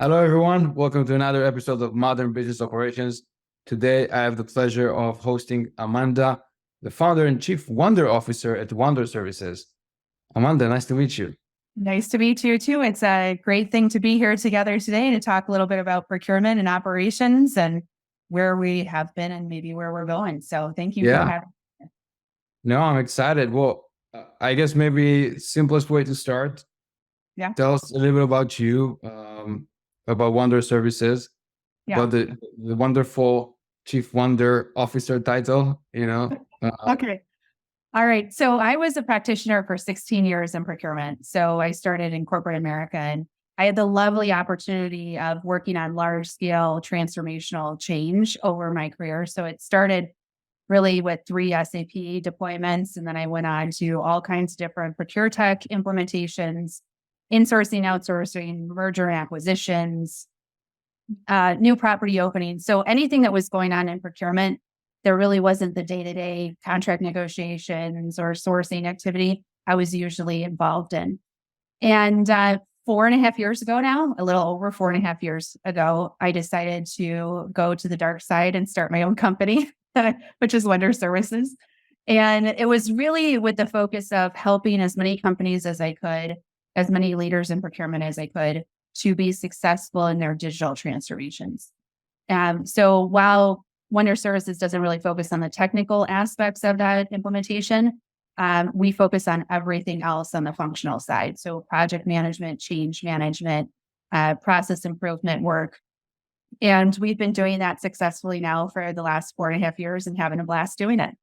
Hello, everyone. Welcome to another episode of Modern Business Operations. Today, I have the pleasure of hosting Amanda, the founder and chief Wonder Officer at Wonder Services. Amanda, nice to meet you. Nice to meet you too. It's a great thing to be here together today to talk a little bit about procurement and operations and where we have been and maybe where we're going. So thank you for Yeah, having me. no, I'm excited. Well, I guess maybe simplest way to start. Yeah. Tell us a little bit about you, about Wonder Services, Yeah. about the wonderful Chief Wonder Officer title. Okay. All right. So I was a practitioner for 16 years in procurement. So I started in corporate America and I had the lovely opportunity of working on large scale transformational change over my career. So it started really with 3 SAP deployments. And then I went on to all kinds of different procure tech implementations, insourcing, outsourcing, merger and acquisitions, new property openings. So anything that was going on in procurement, there really wasn't the day-to-day contract negotiations or sourcing activity I was usually involved in. And 4.5 years ago now, a little over 4.5 years ago, I decided to go to the dark side and start my own company, which is Wonder Services. And it was really with the focus of helping as many companies as I could, as many leaders in procurement as I could, to be successful in their digital transformations. So while Wonder Services doesn't really focus on the technical aspects of that implementation, we focus on everything else on the functional side. So project management, change management, process improvement work. And we've been doing that successfully now for the last 4.5 years and having a blast doing it.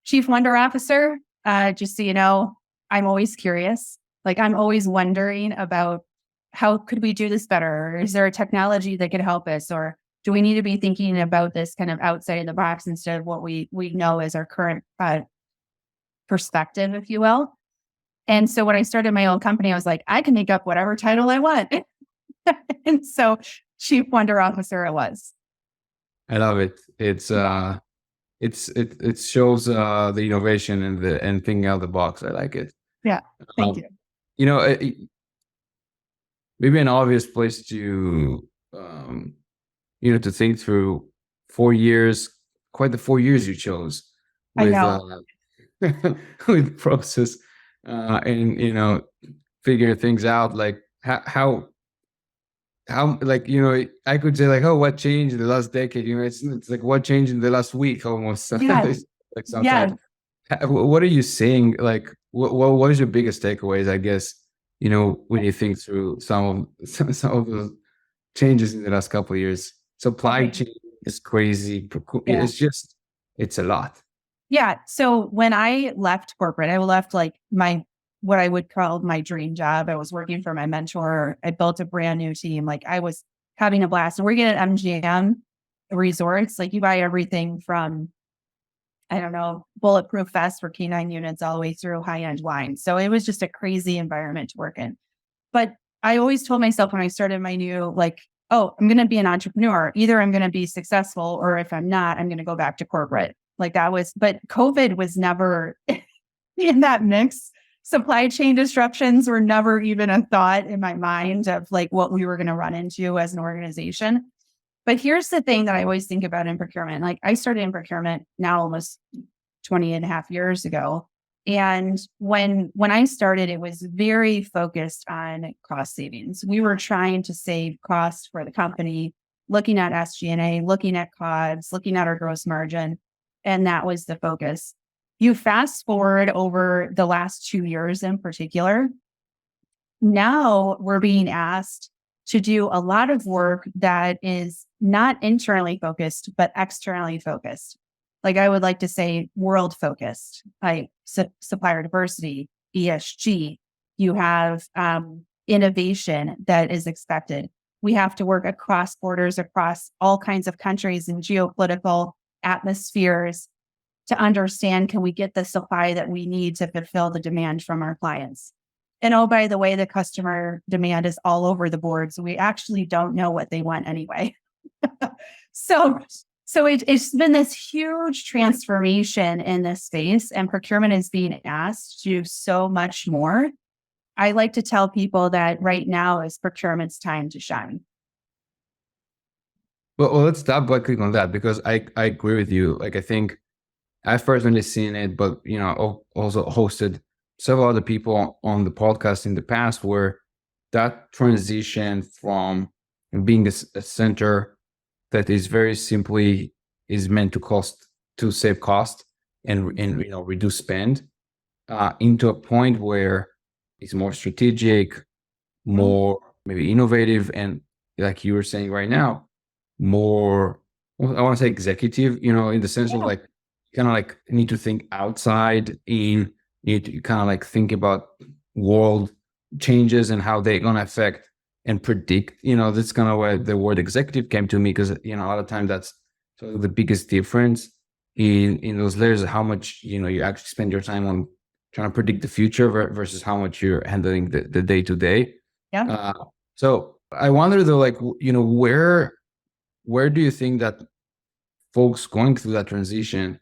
Chief Wonder Officer, just so you know, I'm always curious. Like I'm always wondering about how could we do this better? Or is there a technology that could help us? Or do we need to be thinking about this kind of outside of the box instead of what we know as our current perspective, if you will? And so when I started my own company, I was like, I can make up whatever title I want. And so Chief Wonder Officer it was. I love it. It shows the innovation and thinking out of the box. I like it. Yeah. Thank you. You know, maybe an obvious place to to think through 4 years, quite the 4 years you chose I with know. with process and figuring things out like how like I could say like, oh, what changed in the last decade? It's like what changed in the last week almost. Yeah. Like Yeah. sometimes what are you saying, like what is your biggest takeaways, I guess, when you think through some of the changes in the last couple of years? Supply Okay. chain is crazy. Yeah. It's a lot. Yeah. So when I left corporate, I left like what I would call my dream job. I was working for my mentor. I built a brand new team. Like I was having a blast. And working at MGM resorts, like you buy everything from, I don't know, bulletproof vests for canine units all the way through high-end wine. So it was just a crazy environment to work in. But I always told myself when I started my new, like, oh, I'm going to be an entrepreneur. Either I'm going to be successful, or if I'm not, I'm going to go back to corporate. Like that was, but COVID was never in that mix. Supply chain disruptions were never even a thought in my mind of like what we were going to run into as an organization. But here's the thing that I always think about in procurement. Like I started in procurement now almost 20.5 years ago. And when I started, it was very focused on cost savings. We were trying to save costs for the company, looking at SG&A, looking at COGS, looking at our gross margin. And that was the focus. You fast forward over the last 2 years in particular, now we're being asked to do a lot of work that is not internally focused, but externally focused. Like I would like to say world focused, like supplier diversity, ESG. You have innovation that is expected. We have to work across borders, across all kinds of countries and geopolitical atmospheres to understand, can we get the supply that we need to fulfill the demand from our clients? And oh, by the way, the customer demand is all over the board. So we actually don't know what they want anyway. so it's been this huge transformation in this space, and procurement is being asked to do so much more. I like to tell people that right now is procurement's time to shine. Well, let's double click on that because I agree with you. Like, I think I've personally seen it, but also hosted several other people on the podcast in the past where that transition from being a center that is very simply is meant to save cost and reduce spend into a point where it's more strategic, more maybe innovative, and like you were saying right now, more, well, I want to say executive, in the sense of Yeah. like kind of like need to think outside in, need to kind of like think about world changes and how they're going to affect and predict. That's kind of where the word executive came to me, because a lot of times that's sort of the biggest difference in those layers of how much you actually spend your time on trying to predict the future versus how much you're handling the day to day. Yeah. So I wonder though, like, where do you think that folks going through that transition,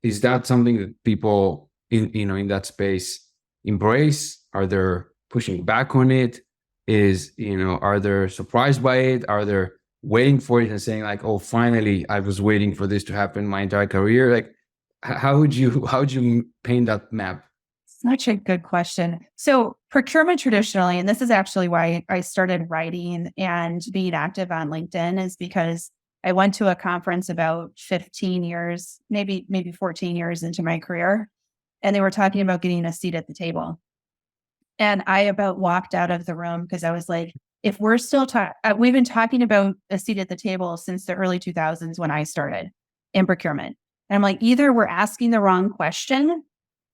is that something that people in that space embrace? Are they pushing back on it? Are they surprised by it? Are they waiting for it and saying like, oh, finally, I was waiting for this to happen my entire career? Like, how would you paint that map? Such a good question. So procurement traditionally, and this is actually why I started writing and being active on LinkedIn, is because I went to a conference about 15 years, maybe 14 years into my career, and they were talking about getting a seat at the table. And I about walked out of the room because I was like, if we're still talking, we've been talking about a seat at the table since the early 2000s when I started in procurement. And I'm like, either we're asking the wrong question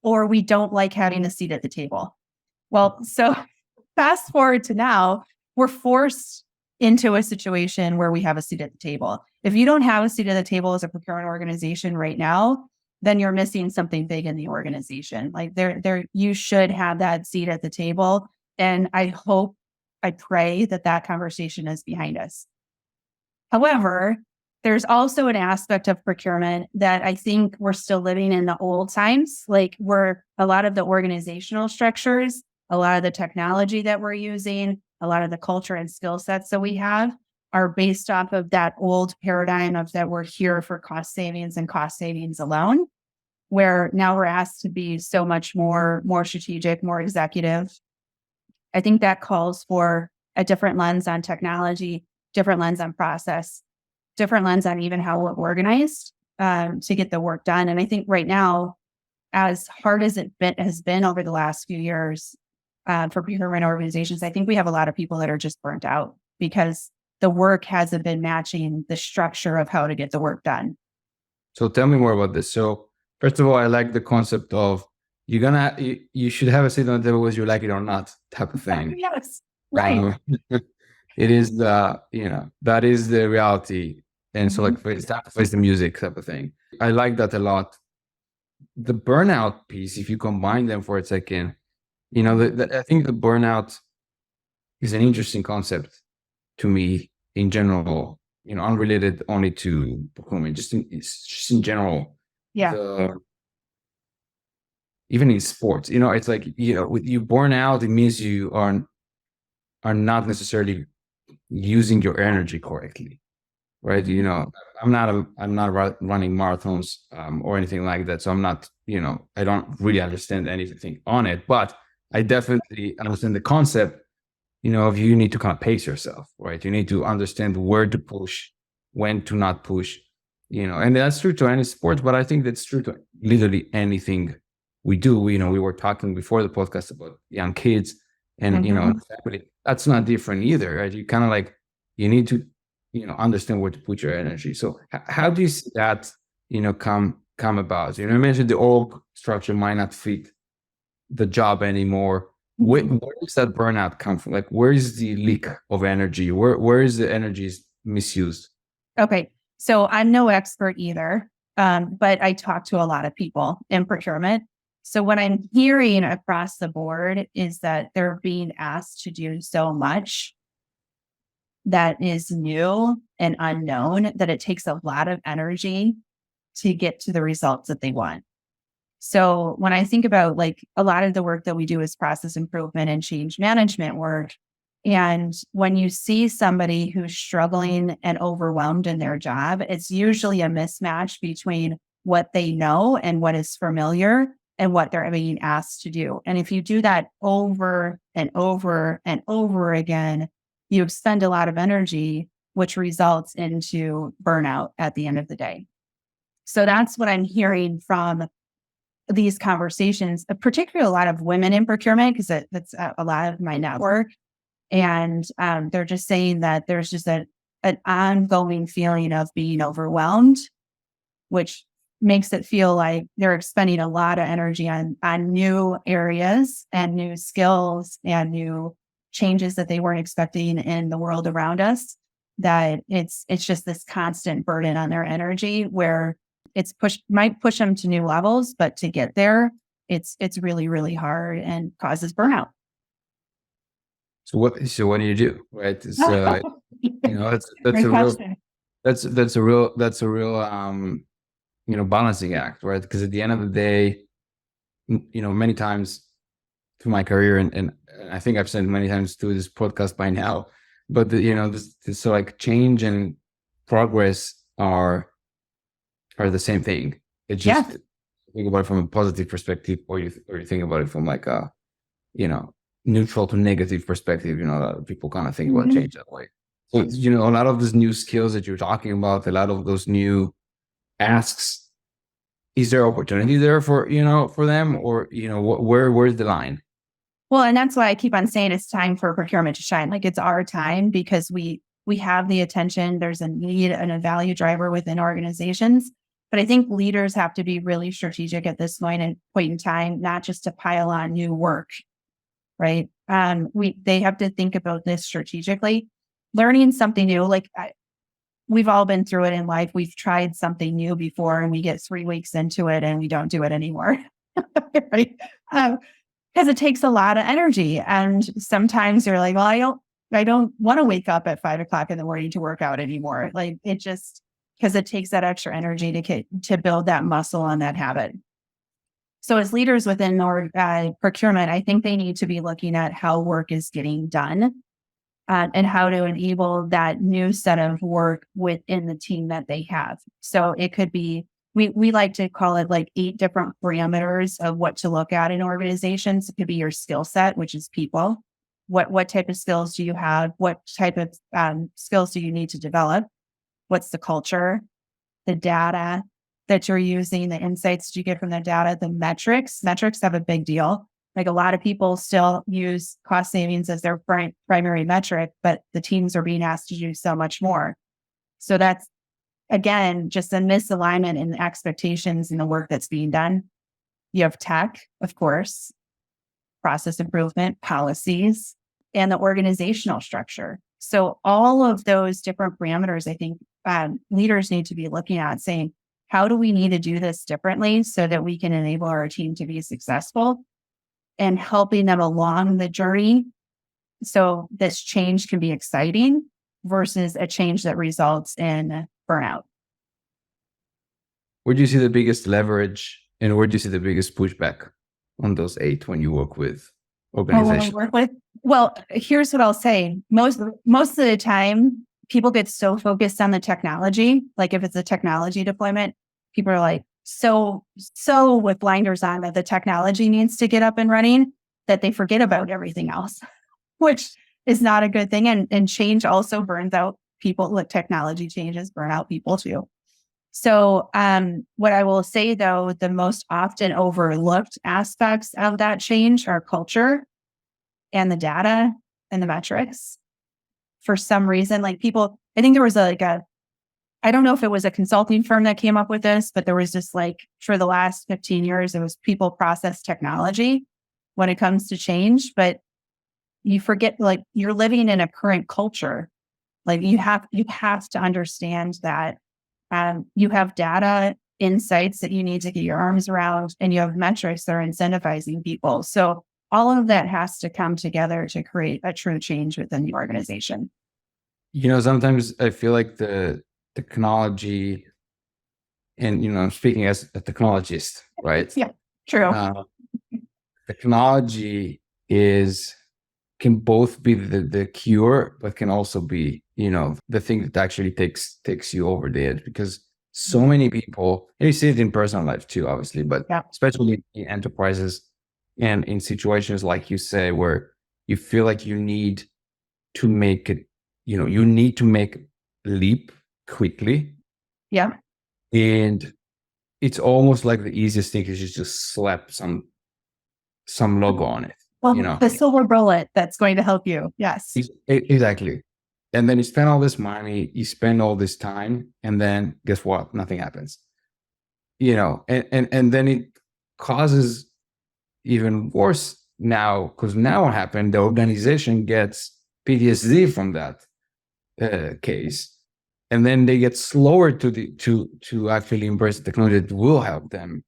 or we don't like having a seat at the table. Well, so fast forward to now, we're forced into a situation where we have a seat at the table. If you don't have a seat at the table as a procurement organization right now, then you're missing something big in the organization. Like you should have that seat at the table. And I pray that conversation is behind us. However, there's also an aspect of procurement that I think we're still living in the old times, like where a lot of the organizational structures, a lot of the technology that we're using, a lot of the culture and skill sets that we have are based off of that old paradigm of that we're here for cost savings and cost savings alone, where now we're asked to be so much more strategic, more executive. I think that calls for a different lens on technology, different lens on process, different lens on even how we're organized to get the work done. And I think right now, as hard as has been over the last few years for procurement organizations, I think we have a lot of people that are just burnt out because the work hasn't been matching the structure of how to get the work done. So tell me more about this. So first of all, I like the concept of you should have a seat on the table whether you like it or not type of thing. Yes, right. It is that is the reality. And so like it's that face the music type of thing. I like that a lot. The burnout piece, if you combine them for a second, I think the burnout is an interesting concept to me in general, unrelated only to procurement, it's just in general. Yeah. The Even in sports, it's like, with you burn out, it means you are not necessarily using your energy correctly, right? I'm not running marathons or anything like that, so I'm not, I don't really understand anything on it, but I definitely understand the concept, of you need to kind of pace yourself, right? You need to understand where to push, when to not push, and that's true to any sport, but I think that's true to literally anything we do. We were talking before the podcast about young kids, and that's not different either, right? You kind of like, you need to, understand where to put your energy. So how do you see that, come about? You mentioned the org structure might not fit the job anymore. Where does that burnout come from? Like, where is the leak of energy? Where is the energy misused? Okay. So I'm no expert either, but I talk to a lot of people in procurement. So what I'm hearing across the board is that they're being asked to do so much that is new and unknown that it takes a lot of energy to get to the results that they want. So when I think about like a lot of the work that we do is process improvement and change management work, And when you see somebody who's struggling and overwhelmed in their job, it's usually a mismatch between what they know and what is familiar and what they're being asked to do. And if you do that over and over and over again, you expend a lot of energy, which results into burnout at the end of the day. So that's what I'm hearing from these conversations, particularly a lot of women in procurement, because that's a lot of my network. And they're just saying that there's just an ongoing feeling of being overwhelmed, which makes it feel like they're expending a lot of energy on new areas and new skills and new changes that they weren't expecting in the world around us. That it's just this constant burden on their energy where might push them to new levels, but to get there, it's really, really hard and causes burnout. So what do you do? Right. So, that's Great a real, question. that's a real, balancing act, right? Because at the end of the day, many times through my career, and I think I've said many times through this podcast by now, but so like change and progress are the same thing. It's just think about it from a positive perspective, or you think about it from like a, neutral to negative perspective. A lot of people kind of think about change that way. So, a lot of these new skills that you're talking about, a lot of those new asks, is there opportunity there for, for them, or, where's the line? Well, and that's why I keep on saying it's time for procurement to shine. Like it's our time because we have the attention. There's a need and a value driver within organizations. But I think leaders have to be really strategic at this point in time, not just to pile on new work, right? They have to think about this strategically. Learning something new, we've all been through it in life. We've tried something new before and we get 3 weeks into it and we don't do it anymore, right? Because it takes a lot of energy. And sometimes you're like, well, I don't want to wake up at 5 o'clock in the morning to work out anymore. Like it just, because it takes that extra energy to build that muscle on that habit. So as leaders within procurement, I think they need to be looking at how work is getting done and how to enable that new set of work within the team that they have. So it could be, we like to call it like 8 different parameters of what to look at in organizations. It could be your skill set, which is people. What type of skills do you have? What type of skills do you need to develop? What's the culture, the data that you're using, the insights that you get from the data, the metrics. Metrics have a big deal. Like a lot of people still use cost savings as their primary metric, but the teams are being asked to do so much more. So that's, again, just a misalignment in the expectations in the work that's being done. You have tech, of course, process improvement, policies, and the organizational structure. So all of those different parameters, I think leaders need to be looking at saying, how do we need to do this differently so that we can enable our team to be successful and helping them along the journey so this change can be exciting versus a change that results in burnout. Where do you see the biggest leverage and where do you see the biggest pushback on those 8 when you work with organizations? Well, here's what I'll say. Most of the time, people get so focused on the technology. Like if it's a technology deployment, people are like so with blinders on that the technology needs to get up and running that they forget about everything else, which is not a good thing. And change also burns out people. Like technology changes burn out people too. So what I will say, though, the most often overlooked aspects of that change are culture and the data and the metrics. For some reason, like people, I think there was I don't know if it was a consulting firm that came up with this, but there was just like for the last 15 years, it was people, process, technology when it comes to change. But you forget, like you're living in a current culture. Like you have to understand that you have data insights that you need to get your arms around, and you have metrics that are incentivizing people. So all of that has to come together to create a true change within the organization. Sometimes I feel like the technology, and I'm speaking as a technologist, right? Yeah, true. Technology is can both be the cure, but can also be, the thing that actually takes you over the edge. Because so many people, and you see it in personal life too, obviously, but Yeah. especially in enterprises and in situations like you say, where you feel like you need to make it, you need to make a leap quickly. Yeah. And it's almost like the easiest thing is just slap some logo on it, Well, the silver bullet that's going to help you. Yes. Exactly. And then you spend all this money, you spend all this time, and then guess what? Nothing happens. And then it causes even worse now, because now what happened? The organization gets PTSD from that case, and then they get slower to actually embrace the technology that will help them.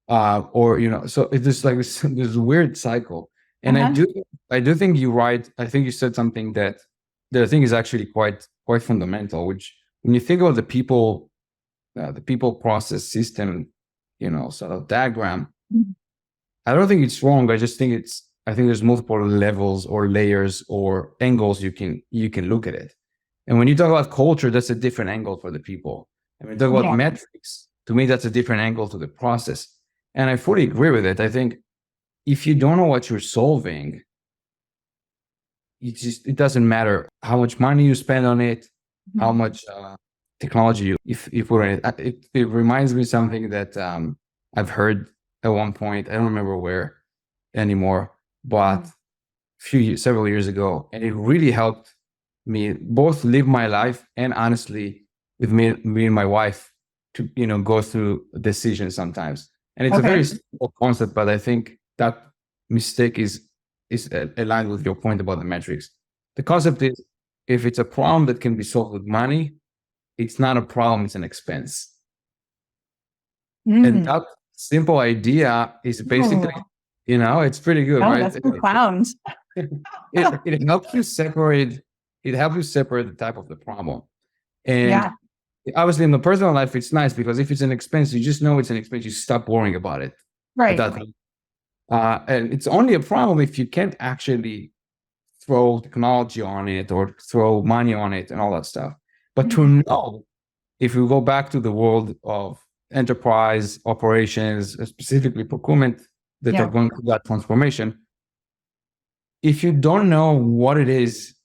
So it's just like this weird cycle. And I do think you're right. I think you said something that I think is actually quite fundamental, which when you think about the people process system, sort of diagram, I don't think it's wrong. I just think I think there's multiple levels or layers or angles you can look at it. And when you talk about culture, that's a different angle for the people. And when you talk about metrics, to me, that's a different angle to the process. And I fully agree with it. I think if you don't know what you're solving, it doesn't matter how much money you spend on it, how much technology you put in it. It reminds me of something that I've heard at one point. I don't remember where anymore, but several years ago, and it really helped me both live my life and honestly with me and my wife to go through decisions sometimes. And it's a very simple concept, but I think that mistake is aligned with your point about the metrics. The concept is, if it's a problem that can be solved with money, it's not a problem, it's an expense. And that simple idea is basically, it's pretty good, right? That's profound. It helps you separate. It helps you separate the type of the problem. And obviously in the personal life, it's nice because if it's an expense, you just know it's an expense. You stop worrying about it. Right. And it's only a problem if you can't actually throw technology on it or throw money on it and all that stuff. But to know, if we go back to the world of enterprise operations, specifically procurement, that are going through that transformation, if you don't know what it is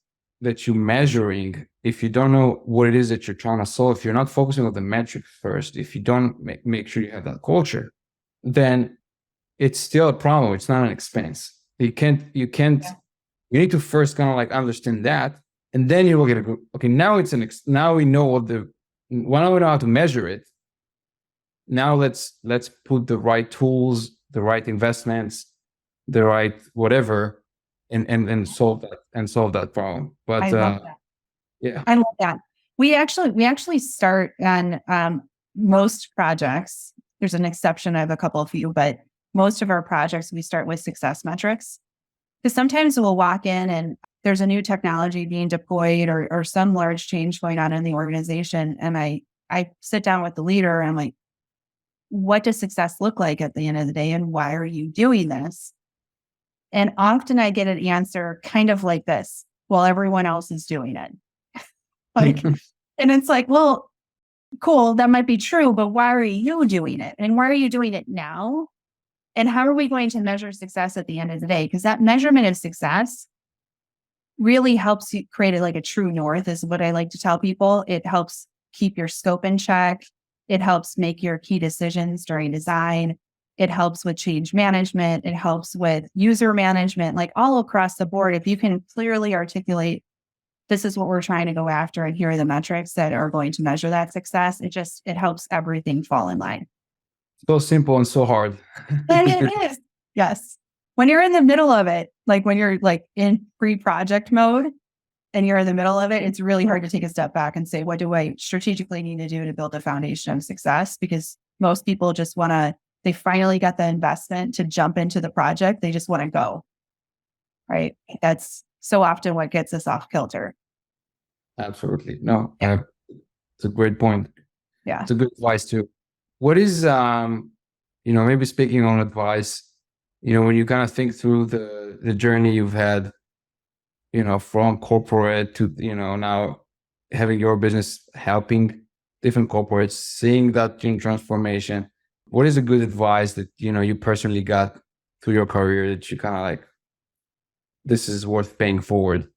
that you're measuring, if you don't know what it is that you're trying to solve, if you're not focusing on the metric first, if you don't make sure you have that culture, then it's still a problem. It's not an expense. You need to first kind of like understand that, and then you will get okay, now now we know now we know how to measure it. Now let's put the right tools, the right investments, the right whatever, and solve that problem. But I love that. I love that. We actually start on most projects. There's an exception. I have a couple of few, but most of our projects, we start with success metrics. Because sometimes we'll walk in and there's a new technology being deployed or some large change going on in the organization. And I sit down with the leader and I'm like, what does success look like at the end of the day? And why are you doing this? And often I get an answer kind of like this: well, everyone else is doing it. And it's like, well, cool, that might be true, but why are you doing it? And why are you doing it now? And how are we going to measure success at the end of the day? Because that measurement of success really helps you create like a true north, is what I like to tell people. It helps keep your scope in check. It helps make your key decisions during design. It helps with change management. It helps with user management, like all across the board. If you can clearly articulate, this is what we're trying to go after, and here are the metrics that are going to measure that success, it helps everything fall in line. So simple and so hard. It is. Yes. When you're in the middle of it, like when you're like in pre-project mode and you're in the middle of it, it's really hard to take a step back and say, what do I strategically need to do to build a foundation of success? Because most people just they finally got the investment to jump into the project. They just want to go. Right. That's so often what gets us off kilter. Absolutely. No, it's a great point. Yeah. It's a good advice too. What is, maybe speaking on advice, when you kind of think through the journey you've had from corporate to, now having your business, helping different corporates, seeing that transformation. What is a good advice that, you personally got through your career that you kind of like, this is worth paying forward?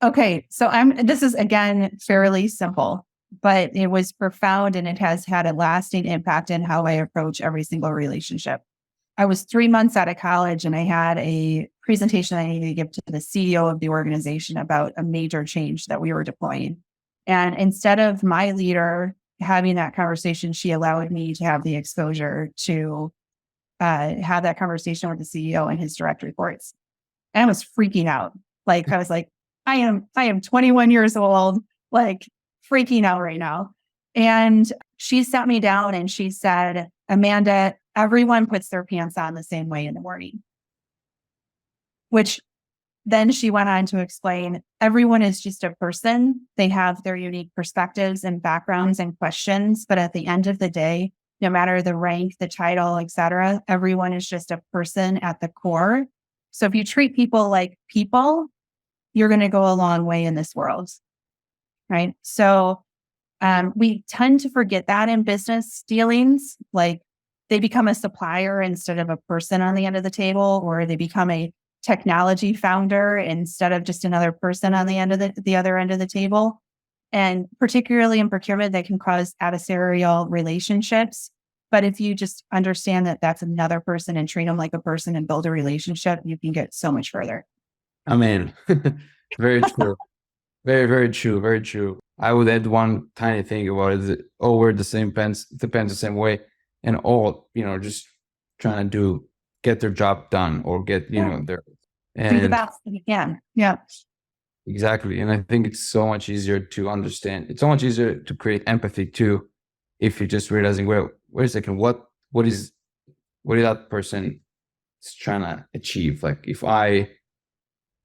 Okay. So this is again fairly simple, but it was profound and it has had a lasting impact in how I approach every single relationship. I was 3 months out of college and I had a presentation I needed to give to the CEO of the organization about a major change that we were deploying. And instead of my leader having that conversation, she allowed me to have the exposure to have that conversation with the CEO and his direct reports. And I was freaking out. Like I was like, I am 21 years old, like freaking out right now. And she sat me down and she said, Amanda, everyone puts their pants on the same way in the morning. Which then she went on to explain, everyone is just a person. They have their unique perspectives and backgrounds and questions. But at the end of the day, no matter the rank, the title, etc., everyone is just a person at the core. So if you treat people like people, you're going to go a long way in this world, right? So we tend to forget that in business dealings, like they become a supplier instead of a person on the end of the table, or they become a technology founder instead of just another person on the end of the other end of the table. And particularly in procurement, that can cause adversarial relationships. But if you just understand that that's another person and treat them like a person and build a relationship, you can get so much further. I mean, very true. Very, very true. Very true. I would add one tiny thing about it. That all wear the same pants, the pants the same way, and all, just trying to get their job done or get, their, Do the and best that you can. Yeah. exactly. And I think it's so much easier to understand. It's so much easier to create empathy too, if you're just realizing, well, wait a second, what is that person is trying to achieve? Like if I,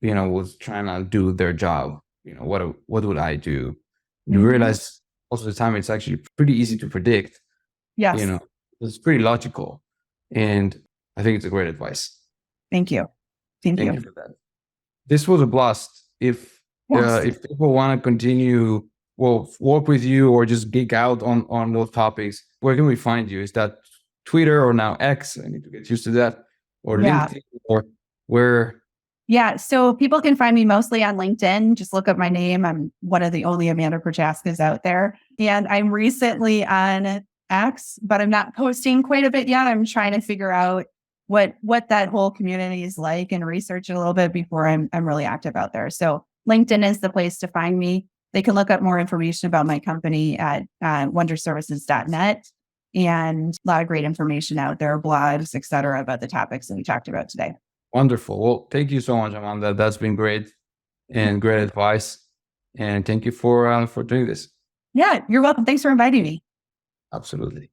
was trying to do their job, what would I do? You realize most of the time it's actually pretty easy to predict. Yes. It's pretty logical, and I think it's a great advice. Thank you. Thank Thank you. you for that. This was a blast. If people want to continue, well, work with you or just geek out on those topics, where can we find you? Is that Twitter or now X? I need to get used to that. Or LinkedIn, or where? Yeah. So people can find me mostly on LinkedIn. Just look up my name. I'm one of the only Amanda Prochaskas out there. And I'm recently on X, but I'm not posting quite a bit yet. I'm trying to figure out what that whole community is like and research it a little bit before I'm really active out there. So LinkedIn is the place to find me. They can look up more information about my company at wonderservices.net, and a lot of great information out there, blogs, et cetera, about the topics that we talked about today. Wonderful. Well, thank you so much, Amanda. That's been great and great advice. And thank you for doing this. Yeah, you're welcome. Thanks for inviting me. Absolutely.